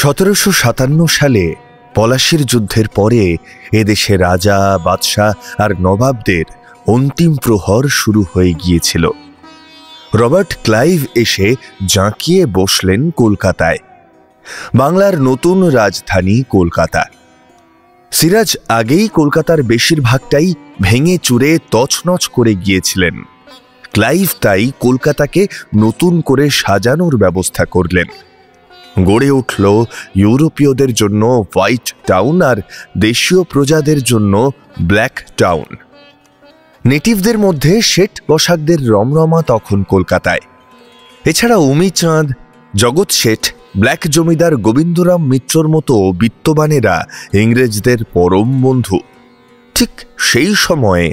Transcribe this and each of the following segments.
1757 সালে পলাশির যুদ্ধের পরে এদেশে রাজা, বাদশাহ আর নবাবদের অন্তিম প্রহর শুরু হয়ে গিয়েছিল। রবার্ট ক্লাইভ এসে জাঁকিয়ে বসলেন কলকাতায়। বাংলার নতুন রাজধানী কলকাতা। সিরাজ আগেই কলকাতার বেশিরভাগটাই ভেঙে চুরে তছনছ করে গিয়েছিলেন। ক্লাইভ তাই কলকাতাকে নতুন করে সাজানোর ব্যবস্থা করলেন। গড়ে উঠল ইউরোপীয়দের জন্য হোয়াইট টাউন আর দেশীয় প্রজাদের জন্য ব্ল্যাক টাউন। নেটিভদের মধ্যে শেঠ বসাকদের রমরমা তখন কলকাতায়। এছাড়া উমিচাঁদ, জগৎ শেঠ, ব্ল্যাক জমিদার গোবিন্দরাম মিত্রর মতো বিত্তবানেরা ইংরেজদের পরম বন্ধু। ঠিক সেই সময়ে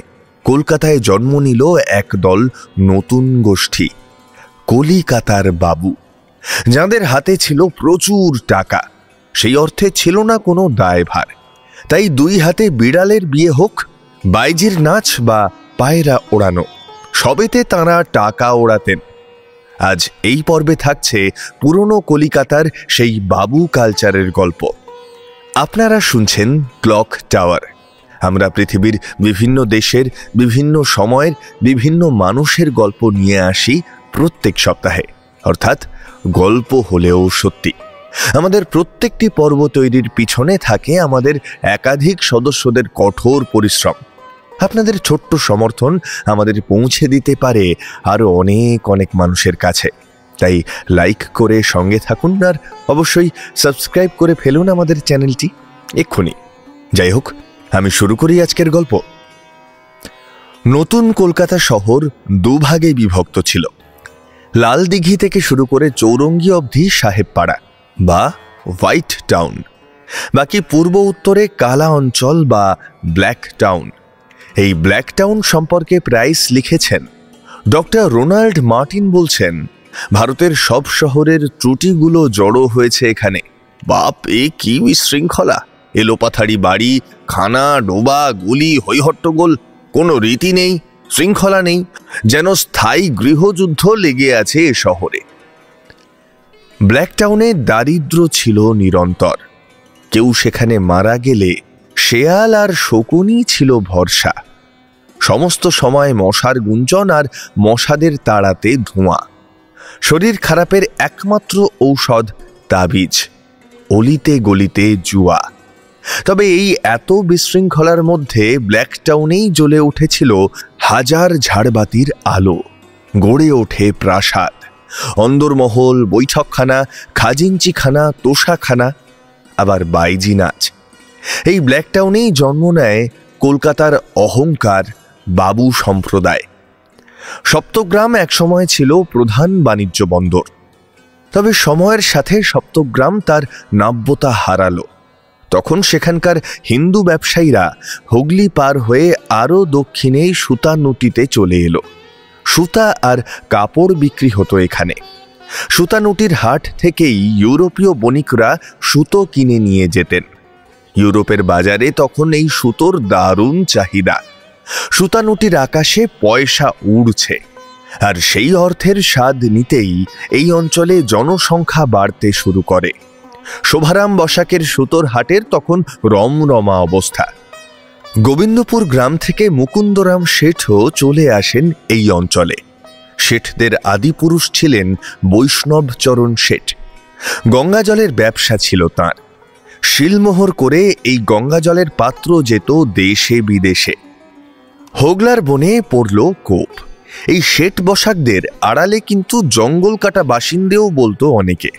কলকাতায় জন্ম নিল একদল নতুন গোষ্ঠী, কলিকাতার বাবু, যাদের হাতে ছিল প্রচুর টাকা। সেই অর্থে ছিল না কোনো দায়ভার। তাই দুই হাতে বিড়ালের বিয়ে হোক, বাইজির নাচ বা পায়রা ওড়ানো, সবেতে তাঁরা টাকা ওড়াতেন। আজ এই পর্বে থাকছে পুরনো কলিকাতার সেই বাবু কালচারের গল্প। আপনারা শুনছেন ক্লক টাওয়ার। আমরা পৃথিবীর বিভিন্ন দেশের, বিভিন্ন সময়ের, বিভিন্ন মানুষের গল্প নিয়ে আসি প্রত্যেক সপ্তাহে, অর্থাৎ গল্প হলেও সত্যি। আমাদের প্রত্যেকটি পর্ব তৈরির পিছনে থাকে আমাদের একাধিক সদস্যদের কঠোর পরিশ্রম। আপনাদের ছোট্ট সমর্থন আমাদের পৌঁছে দিতে পারে আরও অনেক অনেক মানুষের কাছে। তাই লাইক করে সঙ্গে থাকুন আর অবশ্যই সাবস্ক্রাইব করে ফেলুন আমাদের চ্যানেলটি এক্ষুনি। যাই হোক, আমি শুরু করি আজকের গল্প। নতুন কলকাতা শহর দুভাগে বিভক্ত ছিল। লালদিঘি থেকে শুরু করে চৌরঙ্গি অবধি সাহেবপাড়া বা হোয়াইট টাউন, বাকি পূর্ব উত্তরে কালা অঞ্চল বা ব্ল্যাক টাউন। এই ব্ল্যাক টাউন সম্পর্কে প্রাইস লিখেছেন। ডক্টর রোনাল্ড মার্টিন বলছেন, ভারতের সব শহরের ত্রুটিগুলো জড়ো হয়েছে এখানে। বাপ, এ কি বিশৃঙ্খলা! এলোপাথাড়ি বাড়ি, খানা, ডোবা, গুলি, হৈহট্টগোল, কোনো রীতি নেই, শৃঙ্খলা নেই, যেন স্থায়ী গৃহযুদ্ধ লেগে আছে এ শহরে। ব্ল্যাক টাউনে দারিদ্র ছিল নিরন্তর। কেউ সেখানে মারা গেলে শেয়াল আর শকুনি ছিল ভরসা। সমস্ত সময় মশার গুঞ্জন আর মশাদের তাড়াতে ধোঁয়া। শরীর খারাপের একমাত্র ঔষধ তাবিজ, অলিতে গলিতে জুয়া। তবে এই এত বিশৃঙ্খলার মধ্যে ব্ল্যাক টাউনেই জ্বলে উঠেছিল হাজার ঝাড়বাতির আলো। গড়ে ওঠে প্রাসাদ, অন্দরমহল, বৈঠকখানা, খাজিঞ্চিখানা, তোষাখানা, আবার বাইজি নাচ। এই ব্ল্যাক টাউনেই জন্ম নেয় কলকাতার অহংকার বাবু সম্প্রদায়। সপ্তগ্রাম একসময় ছিল প্রধান বাণিজ্য বন্দর। তবে সময়ের সাথে সপ্তগ্রাম তার নাব্যতা হারালো। তখন সেখানকার হিন্দু ব্যবসায়ীরা হুগলি পার হয়ে আরও দক্ষিণে সুতানুটিতে চলে এলো। সুতা আর কাপড় বিক্রি হতো এখানে। সুতানুটির হাট থেকেই ইউরোপীয় বণিকরা সুতো কিনে নিয়ে যেতেন। ইউরোপের বাজারে তখন এই সুতোর দারুণ চাহিদা। সুতানুটির আকাশে পয়সা উড়ছে, আর সেই অর্থের স্বাদ নিতেই এই অঞ্চলে জনসংখ্যা বাড়তে শুরু করে। শোভারাম বসাকের সুতোর হাটের তখন রমরমা অবস্থা। গোবিন্দপুর গ্রাম থেকে মুকুন্দরাম শেঠও চলে আসেন এই অঞ্চলে। শেঠদের আদিপুরুষ ছিলেন বৈষ্ণবচরণ শেঠ। গঙ্গাজলের ব্যবসা ছিল তাঁর। শিলমোহর করে এই গঙ্গাজলের পাত্র যেত দেশে বিদেশে। হোগলার বনে পড়ল কোপ। এই শেঠ বসাকদের আড়ালে কিন্তু জঙ্গল কাটা বাসিন্দেও বলতো অনেকে।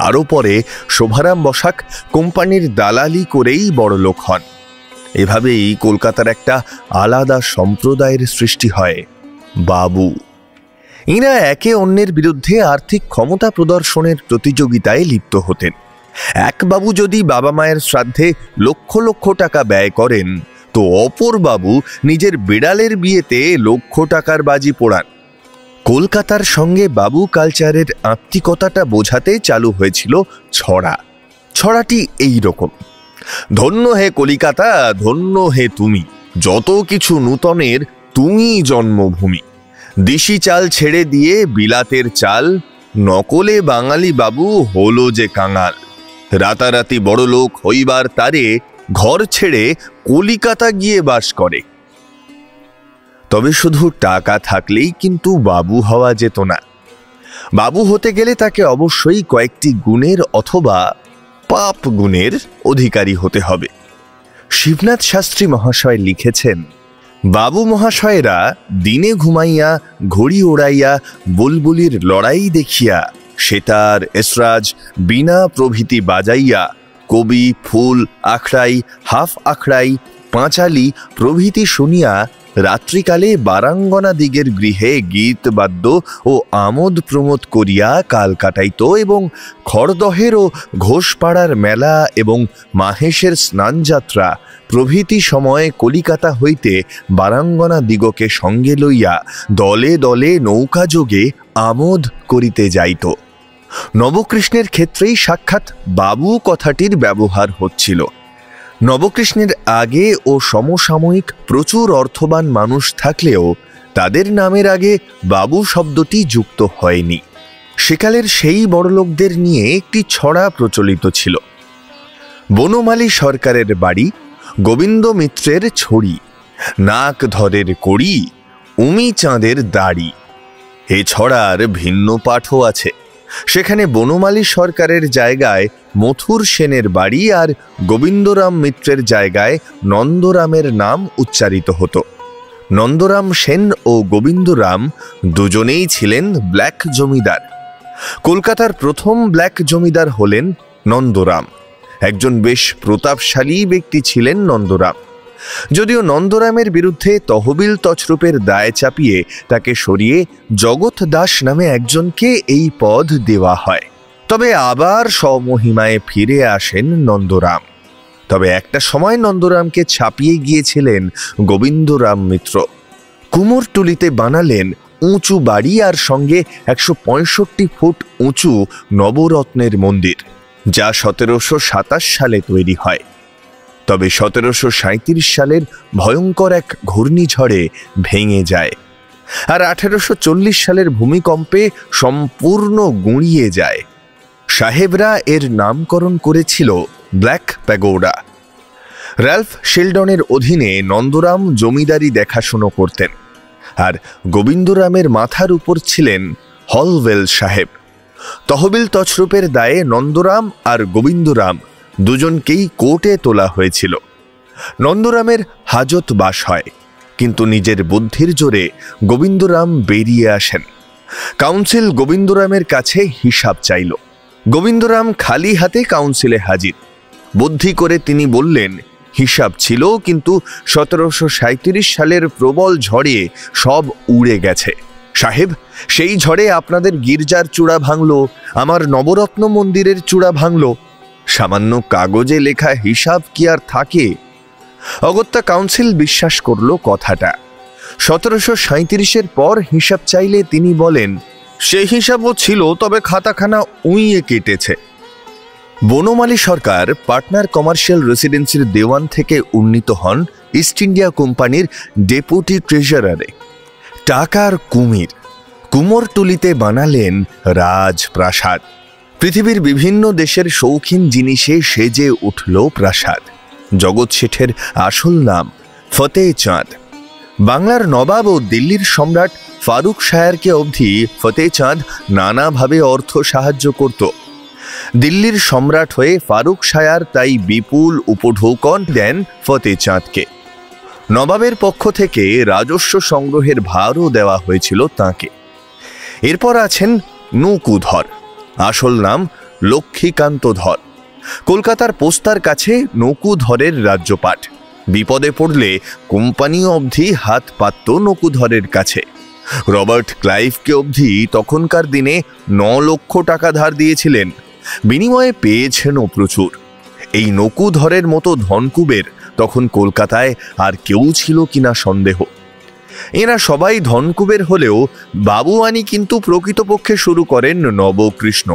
আরও পরে শোভারাম বসাক কোম্পানির দালালি করেই বড়লোক হন। এভাবেই কলকাতার একটা আলাদা সম্প্রদায়ের সৃষ্টি হয়, বাবু। এঁরা একে অন্যের বিরুদ্ধে আর্থিক ক্ষমতা প্রদর্শনের প্রতিযোগিতায় লিপ্ত হতেন। এক বাবু যদি বাবা মায়ের শ্রাদ্ধে লক্ষ লক্ষ টাকা ব্যয় করেন, তো অপর বাবু নিজের বিড়ালের বিয়েতে লক্ষ টাকার বাজি পোড়ান। কলকাতার সঙ্গে বাবু কালচারের আত্মিকতাটা বোঝাতে চালু হয়েছিল ছড়া। ছড়াটি এই রকম: ধন্য হে কলিকাতা, ধন্য হে তুমি, যত কিছু নূতনের তুমি জন্মভূমি। দিশি চাল ছেড়ে দিয়ে বিলাতের চাল, নকলে বাঙালি বাবু হলো যে কাঙাল। রাতারাতি বড়লোক হইবার তারে ঘর ছেড়ে কলিকাতা গিয়ে বাস করে। তবে শুধু টাকা থাকলেই কিন্তু বাবু হওয়া যেত না। বাবু হতে গেলে তাকে অবশ্যই কয়েকটি গুণের অথবা পাপ গুণের অধিকারী হতে হবে। শিবনাথ শাস্ত্রী মহাশয় লিখেছেন, বাবু মহাশয়েরা দিনে ঘুমাইয়া, ঘড়ি ওড়াইয়া, বুলবুলির লড়াই দেখিয়া, সেতার, এসরাজ, বীণা প্রভৃতি বাজাইয়া, কবি, ফুল, আখড়াই, হাফ আখড়াই, পাঁচালি প্রভৃতি শুনিয়া রাত্রিকালে বারাঙ্গনা দিগের গৃহে গীত বাদ্য ও আমোদ প্রমোদ করিয়া কাল কাটাইত এবং খড়দহের ও ঘোষপাড়ার মেলা এবং মাহেশের স্নানযাত্রা প্রভৃতি সময়ে কলিকাতা হইতে বারাঙ্গনা দিগকে সঙ্গে লইয়া দলে দলে নৌকাযোগে আমোদ করিতে যাইত। নবকৃষ্ণের ক্ষেত্রেই সাক্ষাৎ বাবু কথাটির ব্যবহার হচ্ছিল। নবকৃষ্ণের আগে ও সমসাময়িক প্রচুর অর্থবান মানুষ থাকলেও তাদের নামের আগে বাবু শব্দটি যুক্ত হয়নি। সেকালের সেই বড়লোকদের নিয়ে একটি ছড়া প্রচলিত ছিল। বনমালী সরকারের বাড়ি, গোবিন্দ মিত্রের ছড়ি, নাক ধরের কড়ি, উমি চাঁদের দাড়ি। এ ছড়ার ভিন্ন পাঠও আছে। সেখানে বনমালী সরকারের জায়গায় মথুর সেনের বাড়ি আর গোবিন্দরাম মিত্রের জায়গায় নন্দরামের নাম উচ্চারিত হতো। নন্দরাম সেন ও গোবিন্দরাম দুজনেই ছিলেন ব্ল্যাক জমিদার। কলকাতার প্রথম ব্ল্যাক জমিদার হলেন নন্দরাম। একজন বেশ প্রতাপশালী ব্যক্তি ছিলেন নন্দরাম। যদিও নন্দরামের বিরুদ্ধে তহবিল তছরূপের দায় চাপিয়ে তাকে সরিয়ে জগৎ দাস নামে একজনকে এই পদ দেওয়া হয়। তবে আবার স্বমহিমায় ফিরে আসেন নন্দরাম। তবে একটা সময় নন্দরামকে ছাপিয়ে গিয়েছিলেন গোবিন্দরাম মিত্র। কুমোরটুলিতে বানালেন উঁচু বাড়ি আর সঙ্গে 165 ফুট উঁচু নবরত্নের মন্দির, যা 1727 সালে তৈরি হয়। তবে 1737 সালের ভয়ঙ্কর এক ঘূর্ণিঝড়ে ভেঙে যায় আর 1840 সালের ভূমিকম্পে সম্পূর্ণ গুঁড়িয়ে যায়। সাহেবরা এর নামকরণ করেছিল ব্ল্যাক প্যাগোডা। র্যালফ শেলডনের অধীনে নন্দরাম জমিদারি দেখাশুনো করতেন আর গোবিন্দরামের মাথার উপর ছিলেন হলওয়েল সাহেব। তহবিল তছরূপের দায়ে নন্দরাম আর গোবিন্দরাম দুজনকেই কোর্টে তোলা হয়েছিল। নন্দরামের হাজত বাস হয়, কিন্তু নিজের বুদ্ধির জোরে গোবিন্দরাম বেরিয়ে আসেন। কাউন্সিল গোবিন্দরামের কাছে হিসাব চাইল। গোবিন্দরাম খালি হাতে কাউন্সিলে হাজির। বুদ্ধি করে তিনি বললেন, হিসাব ছিল, কিন্তু 1737 সালের প্রবল ঝড়ে সব উড়ে গেছে। সাহেব, সেই ঝড়ে আপনাদের গির্জার চূড়া ভাঙল, আমার নবরত্ন মন্দিরের চূড়া ভাঙল। সামান্য কাগজে লেখা হিসাব কি আর থাকে? অগত্যা কাউন্সিল বিশ্বাস করল কথাটা। 1737-এর পর হিসাব চাইলে তিনি বলেন, সেই হিসাবও ছিল, তবে খাতাখানা উইয়ে কেটেছে। বনমালী সরকার পাটনার কমার্শিয়াল রেসিডেন্সির দেওয়ান থেকে উন্নীত হন ইস্ট ইন্ডিয়া কোম্পানির ডেপুটি ট্রেজারারে। টাকার কুমির কুমোরটুলিতে বানালেন রাজপ্রাসাদ। পৃথিবীর বিভিন্ন দেশের শৌখিন জিনিসে সেজে উঠল প্রাসাদ। জগৎ শেঠের আসল নাম ফতেহ চাঁদ। বাংলার নবাব ও দিল্লির সম্রাট ফারুক শায়ারকে অবধি ফতেহ চাঁদ নানাভাবে অর্থ সাহায্য করত। দিল্লির সম্রাট হয়ে ফারুক শায়ার তাই বিপুল উপঢৌকন দেন ফতেহ চাঁদকে। নবাবের পক্ষ থেকে রাজস্ব সংগ্রহের ভারও দেওয়া হয়েছিল তাঁকে। এরপর আছেন নকুধর, আসল নাম লক্ষ্মীকান্ত ধর। কলকাতার পোস্তার কাছে নকুধরের রাজ্যপাট। বিপদে পড়লে কোম্পানি অবধি হাত পাতত নকুধরের কাছে। রবার্ট ক্লাইভকে অবধি তখনকার দিনে 9 লক্ষ টাকা ধার দিয়েছিলেন, বিনিময়ে পেয়েছেনও প্রচুর। এই নকুধরের মতো ধনকুবের তখন কলকাতায় আর কেউ ছিল কিনা সন্দেহ। এরা সবাই ধনকুবের হলেও বাবুয়ানি কিন্তু প্রকৃতপক্ষে শুরু করেন নবকৃষ্ণ।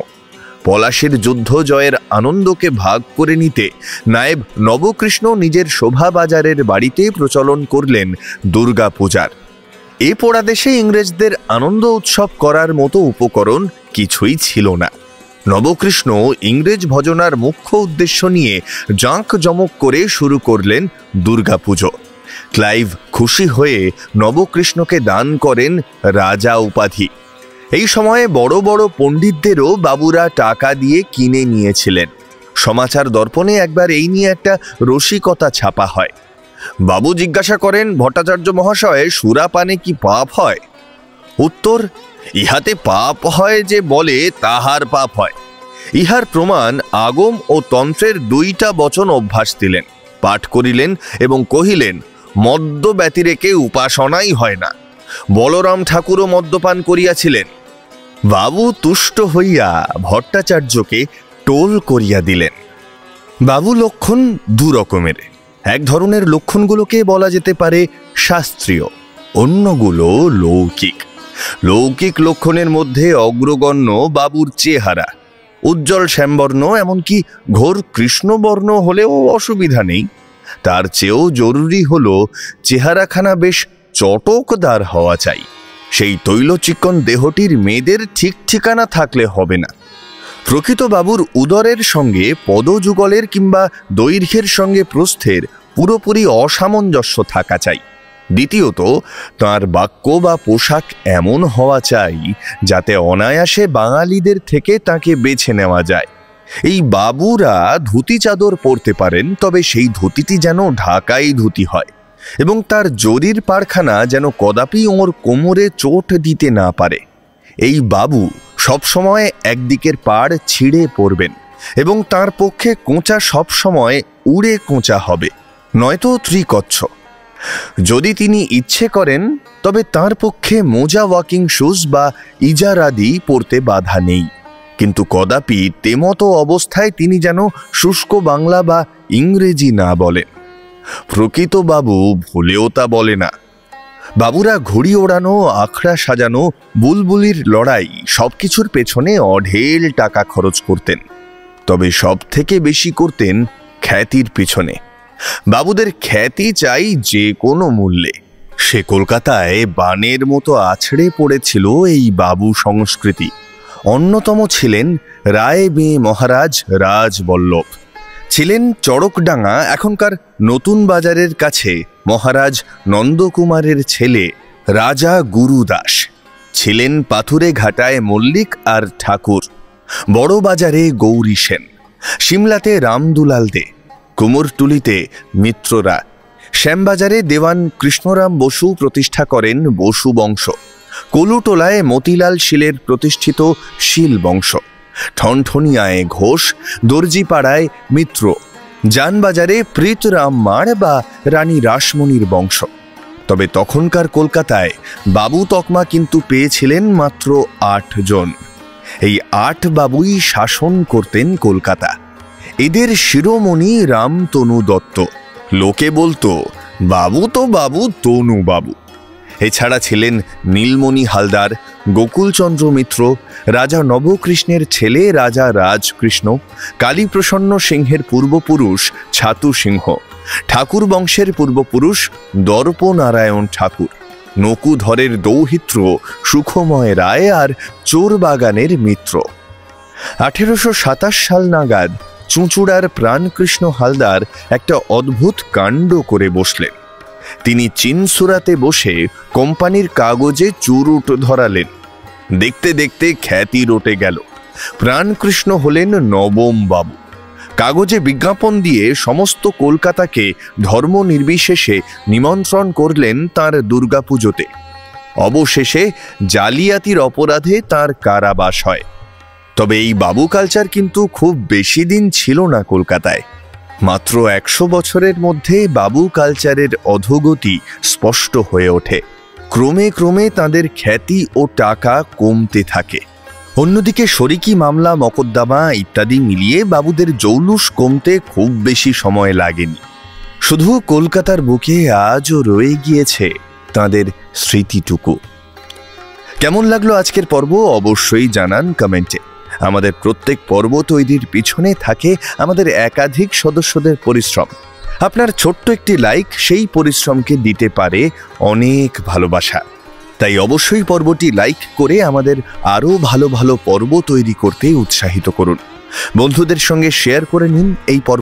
পলাশীর যুদ্ধ জয়ের আনন্দকে ভাগ করে নিতে নায়েব নবকৃষ্ণ নিজের শোভাবাজারের বাড়িতে প্রচলন করলেন দুর্গা পূজার। এ পোড়া দেশে ইংরেজদের আনন্দ উৎসব করার মতো উপকরণ কিছুই ছিল না। নবকৃষ্ণ ইংরেজ ভজনার মুখ্য উদ্দেশ্য নিয়ে জাঁকজমক করে শুরু করলেন দুর্গাপুজো। ক্লাইভ খুশি হয়ে নবকৃষ্ণকে দান করেন রাজা উপাধি। এই সময়ে বড় বড় পণ্ডিতদেরও বাবুরা টাকা দিয়ে কিনে নিয়েছিলেন। সমাচার দর্পণে একবার এই নিয়ে একটা রসিকতা ছাপা হয়। বাবু জিজ্ঞাসা করেন, ভট্টাচার্য মহাশয়, সুরাপানে কি পাপ হয়? উত্তর, ইহাতে পাপ হয় যে বলে তাহার পাপ হয়। ইহার প্রমাণ আগম ও তন্ত্রের 2টা বচন অভ্যাস দিলেন, পাঠ করিলেন এবং কহিলেন, মদ্য ব্যতিরেকে উপাসনাই হয় না। বলরাম ঠাকুরও মদ্যপান করিয়াছিলেন। বাবু তুষ্ট হইয়া ভট্টাচার্যকে টোল করিয়া দিলেন। বাবু লক্ষণ 2 রকমের। এক ধরনের লক্ষণগুলোকে বলা যেতে পারে শাস্ত্রীয়, অন্যগুলো লৌকিক। লৌকিক লক্ষণের মধ্যে অগ্রগণ্য বাবুর চেহারা। উজ্জ্বল শ্যামবর্ণ, এমনকি ঘোর কৃষ্ণবর্ণ হলেও অসুবিধা নেই। তার চেয়েও জরুরি হল চেহারাখানা বেশ চটকদার হওয়া চাই। সেই তৈলচিক্কণ দেহটির মেয়েদের ঠিক ঠিকানা থাকলে হবে না। প্রকৃত বাবুর উদরের সঙ্গে পদযুগলের কিংবা দৈর্ঘ্যের সঙ্গে প্রস্থের পুরোপুরি অসামঞ্জস্য থাকা চাই। দ্বিতীয়ত, তাঁর বাক্য বা পোশাক এমন হওয়া চাই যাতে অনায়াসে বাঙালিদের থেকে তাকে বেছে নেওয়া যায়। এই বাবুরা ধুতি চাদর পরতে পারেন, তবে সেই ধুতিটি যেন ঢাকাই ধুতি হয় এবং তার জরির পাড়খানা যেন কদাপি ওর কোমরে চোট দিতে না পারে। এই বাবু সবসময় একদিকের পাড় ছিঁড়ে পড়বেন এবং তার পক্ষে কোঁচা সবসময় উড়ে কোঁচা হবে, নয়তো ত্রিকচ্ছ। যদি তিনি ইচ্ছে করেন তবে তার পক্ষে মোজা ওয়াকিং শুজ বা ইজারাদি পরতে বাধা নেই, কিন্তু কদাপি তেমতো অবস্থায় তিনি যেন শুষ্ক বাংলা বা ইংরেজি না বলেন। প্রকৃত বাবু ভুলেও তা বলে না। বাবুরা ঘুড়ি ওড়ানো, আখড়া সাজানো, বুলবুলির লড়াই সবকিছুর পেছনে অঢেল টাকা খরচ করতেন, তবে সব থেকে বেশি করতেন খ্যাতির পিছনে। বাবুদের খ্যাতি চাই যে কোনো মূল্যে। সে কলকাতায় বানের মতো আছড়ে পড়েছিল এই বাবু সংস্কৃতি। অন্যতম ছিলেন রায় মেয়ে মহারাজ রাজবল্লভ, ছিলেন চড়কডাঙ্গা এখনকার নতুন বাজারের কাছে মহারাজ নন্দকুমারের ছেলে রাজা গুরুদাস, ছিলেন পাথুরে ঘাটায় মল্লিক আর ঠাকুর, বড় বাজারে গৌরী সেন, সিমলাতে রামদুলাল দে, কুমোরটুলিতে মিত্ররা, শ্যামবাজারে দেওয়ান কৃষ্ণরাম বসু প্রতিষ্ঠা করেন বসু বংশ, কলুটোলায় মতিলাল শীলের প্রতিষ্ঠিত শীল বংশ, ঠনঠনিয়ায় ঘোষ, দর্জিপাড়ায় মিত্র, জানবাজারে প্রীতরাম মাড় বা রানী রাসমণির বংশ। তবে তখনকার কলকাতায় বাবু তকমা কিন্তু পেয়েছিলেন মাত্র 8 জন। এই 8 বাবুই শাসন করতেন কলকাতা। এদের শিরোমণি রামতনু দত্ত। লোকে বলতো, বাবু তো বাবু, তনু বাবু। এছাড়া ছিলেন নীলমণি হালদার, গোকুলচন্দ্র মিত্র, রাজা নবকৃষ্ণের ছেলে রাজা রাজকৃষ্ণ, কালীপ্রসন্ন সিংহের পূর্বপুরুষ ছাতু সিংহ, ঠাকুর বংশের পূর্বপুরুষ দর্পনারায়ণ ঠাকুর, নকুধরের দৌহিত্র সুখময় রায় আর চোরবাগানের মিত্র। 1827 সাল নাগাদ চুঁচুড়ার প্রাণকৃষ্ণ হালদার একটা অদ্ভুত কাণ্ড করে বসলেন। তিনি চিনসুরাতে বসে কোম্পানির কাগজে চুরুট ধরালেন। দেখতে দেখতে খ্যাতি রটে গেল। প্রাণকৃষ্ণ হলেন নবম বাবু। কাগজে বিজ্ঞাপন দিয়ে সমস্ত কলকাতাকে ধর্ম নির্বিশেষে নিমন্ত্রণ করলেন তাঁর দুর্গাপুজোতে। অবশেষে জালিয়াতির অপরাধে তাঁর কারাবাস হয়। তবে এই বাবু কালচার কিন্তু খুব বেশি দিন ছিল না কলকাতায়। মাত্র 100 বছরের মধ্যে বাবু কালচারের অধোগতি স্পষ্ট হয়ে ওঠে। ক্রমে ক্রমে তাদের খ্যাতি ও টাকা কমতে থাকে। অন্যদিকে শরিকি মামলা, মকদ্দমা ইত্যাদি মিলিয়ে বাবুদের জৌলুস কমতে খুব বেশি সময় লাগেনি। শুধু কলকাতার বুকে আজও রয়ে গিয়েছে তাদের স্মৃতিটুকু। কেমন লাগলো আজকের পর্ব অবশ্যই জানান কমেন্টে। আমাদের প্রত্যেক পর্ব তৈরির পিছনে থাকে আমাদের একাধিক সদস্যদের পরিশ্রম। আপনার ছোট্ট একটি লাইক সেই পরিশ্রমকে দিতে পারে অনেক ভালোবাসা। তাই অবশ্যই পর্বটি লাইক করে আমাদের আরও ভালো ভালো পর্ব তৈরি করতে উৎসাহিত করুন। বন্ধুদের সঙ্গে শেয়ার করে নিন এই পর্ব।